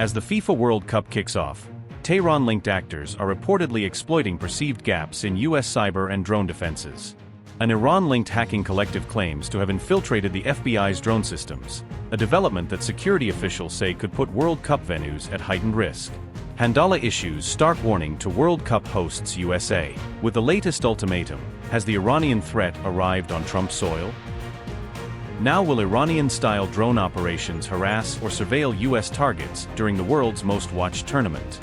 As the FIFA World Cup kicks off, Tehran-linked actors are reportedly exploiting perceived gaps in U.S. cyber and drone defenses. An Iran-linked hacking collective claims to have infiltrated the FBI's drone systems, a development that security officials say could put World Cup venues at heightened risk. Handala issues stark warning to World Cup hosts USA. With the latest ultimatum, has the Iranian threat arrived on Trump's soil? Now will Iranian-style drone operations harass or surveil U.S. targets during the world's most watched tournament?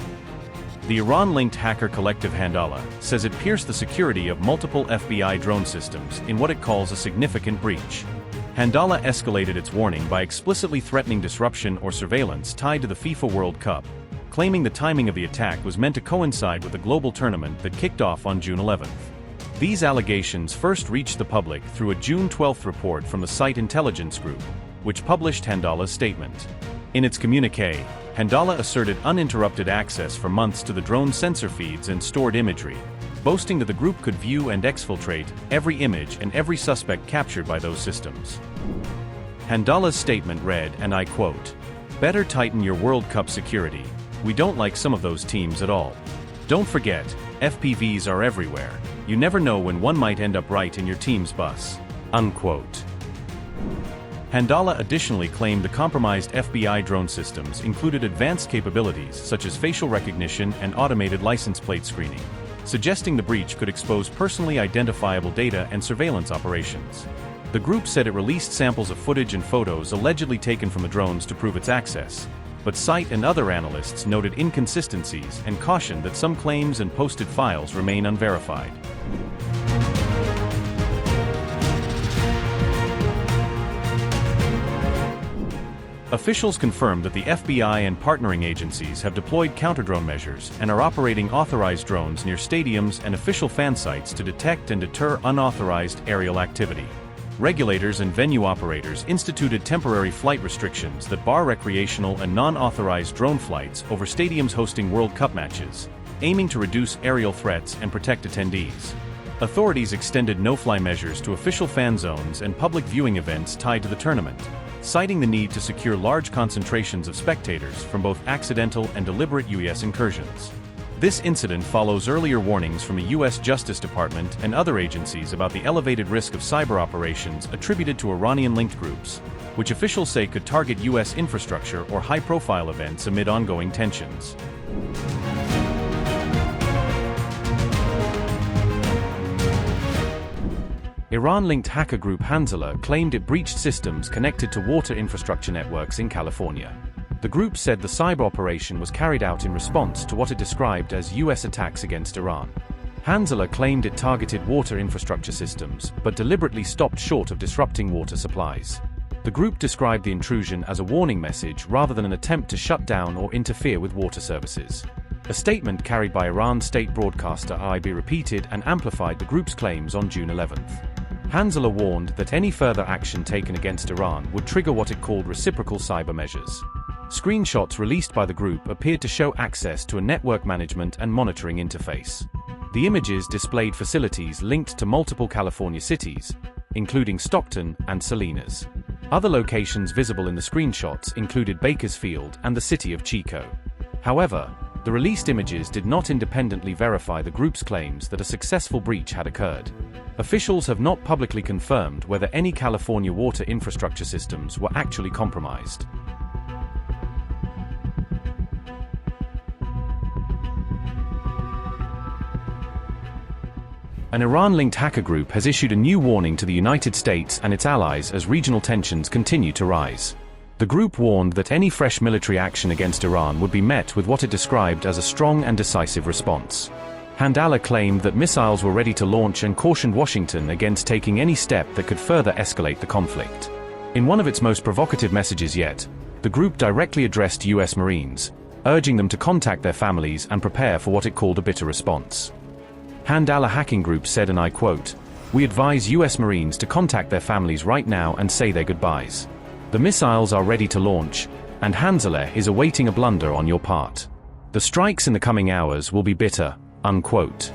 The Iran-linked hacker collective Handala says it pierced the security of multiple FBI drone systems in what it calls a significant breach. Handala escalated its warning by explicitly threatening disruption or surveillance tied to the FIFA World Cup, claiming the timing of the attack was meant to coincide with the global tournament that kicked off on June 11th. These allegations first reached the public through a June 12th report from the site Intelligence Group, which published Handala's statement. In its communiqué, Handala asserted uninterrupted access for months to the drone sensor feeds and stored imagery, boasting that the group could view and exfiltrate every image and every suspect captured by those systems. Handala's statement read, and I quote, "Better tighten your World Cup security. We don't like some of those teams at all. Don't forget, FPVs are everywhere. You never know when one might end up right in your team's bus." Unquote. Handala additionally claimed the compromised FBI drone systems included advanced capabilities such as facial recognition and automated license plate screening, suggesting the breach could expose personally identifiable data and surveillance operations. The group said it released samples of footage and photos allegedly taken from the drones to prove its access, but site and other analysts noted inconsistencies and cautioned that some claims and posted files remain unverified. Officials confirmed that the FBI and partnering agencies have deployed counter-drone measures and are operating authorized drones near stadiums and official fan sites to detect and deter unauthorized aerial activity. Regulators and venue operators instituted temporary flight restrictions that bar recreational and non-authorized drone flights over stadiums hosting World Cup matches, aiming to reduce aerial threats and protect attendees. Authorities extended no-fly measures to official fan zones and public viewing events tied to the tournament, citing the need to secure large concentrations of spectators from both accidental and deliberate U.S. incursions. This incident follows earlier warnings from the U.S. Justice Department and other agencies about the elevated risk of cyber operations attributed to Iranian-linked groups, which officials say could target U.S. infrastructure or high-profile events amid ongoing tensions. Iran-linked hacker group Handala claimed it breached systems connected to water infrastructure networks in California. The group said the cyber operation was carried out in response to what it described as U.S. attacks against Iran. Handala claimed it targeted water infrastructure systems, but deliberately stopped short of disrupting water supplies. The group described the intrusion as a warning message rather than an attempt to shut down or interfere with water services. A statement carried by Iran's state broadcaster IB repeated and amplified the group's claims on June 11th. Handala warned that any further action taken against Iran would trigger what it called reciprocal cyber measures. Screenshots released by the group appeared to show access to a network management and monitoring interface. The images displayed facilities linked to multiple California cities, including Stockton and Salinas. Other locations visible in the screenshots included Bakersfield and the city of Chico. However, the released images did not independently verify the group's claims that a successful breach had occurred. Officials have not publicly confirmed whether any California water infrastructure systems were actually compromised. An Iran-linked hacker group has issued a new warning to the United States and its allies as regional tensions continue to rise. The group warned that any fresh military action against Iran would be met with what it described as a strong and decisive response. Handala claimed that missiles were ready to launch and cautioned Washington against taking any step that could further escalate the conflict. In one of its most provocative messages yet, the group directly addressed U.S. Marines, urging them to contact their families and prepare for what it called a bitter response. Handala hacking group said, and I quote, "We advise U.S. Marines to contact their families right now and say their goodbyes. The missiles are ready to launch, and Handala is awaiting a blunder on your part. The strikes in the coming hours will be bitter." Unquote.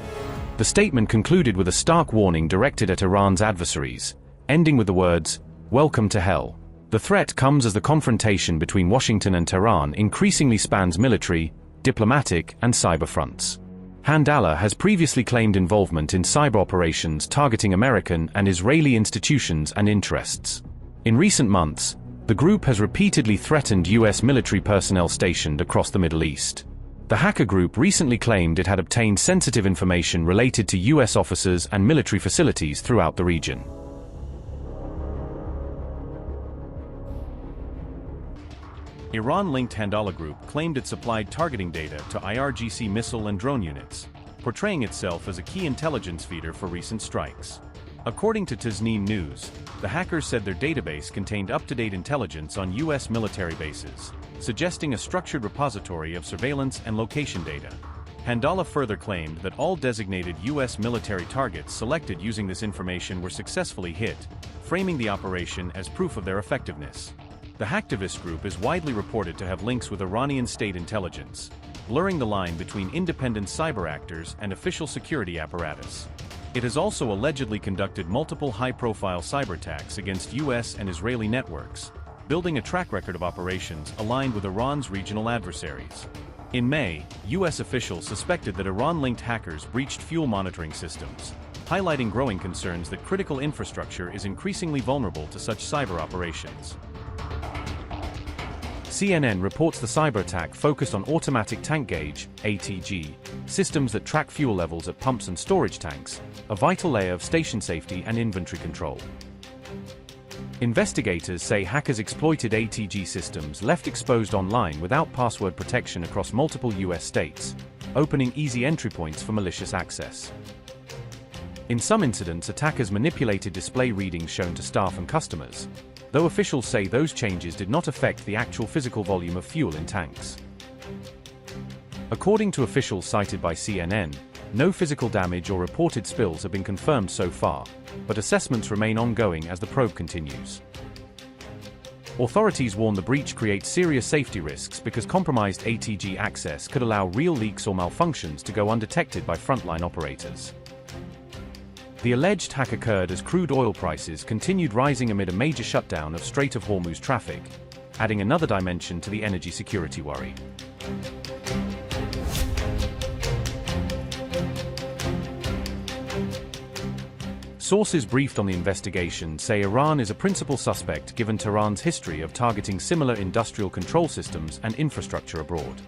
The statement concluded with a stark warning directed at Iran's adversaries, ending with the words, "Welcome to hell." The threat comes as the confrontation between Washington and Tehran increasingly spans military, diplomatic, and cyber fronts. Handala has previously claimed involvement in cyber operations targeting American and Israeli institutions and interests. In recent months, the group has repeatedly threatened U.S. military personnel stationed across the Middle East. The hacker group recently claimed it had obtained sensitive information related to U.S. officers and military facilities throughout the region. Iran-linked Handala Group claimed it supplied targeting data to IRGC missile and drone units, portraying itself as a key intelligence feeder for recent strikes. According to Tasneem News, the hackers said their database contained up-to-date intelligence on U.S. military bases, suggesting a structured repository of surveillance and location data. Handala further claimed that all designated U.S. military targets selected using this information were successfully hit, framing the operation as proof of their effectiveness. The hacktivist group is widely reported to have links with Iranian state intelligence, blurring the line between independent cyber actors and official security apparatus. It has also allegedly conducted multiple high-profile cyber attacks against U.S. and Israeli networks, building a track record of operations aligned with Iran's regional adversaries. In May, U.S. officials suspected that Iran-linked hackers breached fuel monitoring systems, highlighting growing concerns that critical infrastructure is increasingly vulnerable to such cyber operations. CNN reports the cyber attack focused on automatic tank gauge (ATG) systems that track fuel levels at pumps and storage tanks, a vital layer of station safety and inventory control. Investigators say hackers exploited ATG systems left exposed online without password protection across multiple U.S. states, opening easy entry points for malicious access. In some incidents, attackers manipulated display readings shown to staff and customers, though officials say those changes did not affect the actual physical volume of fuel in tanks. According to officials cited by CNN, no physical damage or reported spills have been confirmed so far, but assessments remain ongoing as the probe continues. Authorities warn the breach creates serious safety risks because compromised ATG access could allow real leaks or malfunctions to go undetected by frontline operators. The alleged hack occurred as crude oil prices continued rising amid a major shutdown of Strait of Hormuz traffic, adding another dimension to the energy security worry. Sources briefed on the investigation say Iran is a principal suspect given Tehran's history of targeting similar industrial control systems and infrastructure abroad.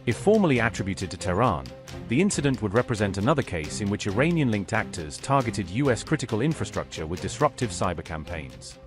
If formally attributed to Tehran, the incident would represent another case in which Iranian-linked actors targeted U.S. critical infrastructure with disruptive cyber campaigns.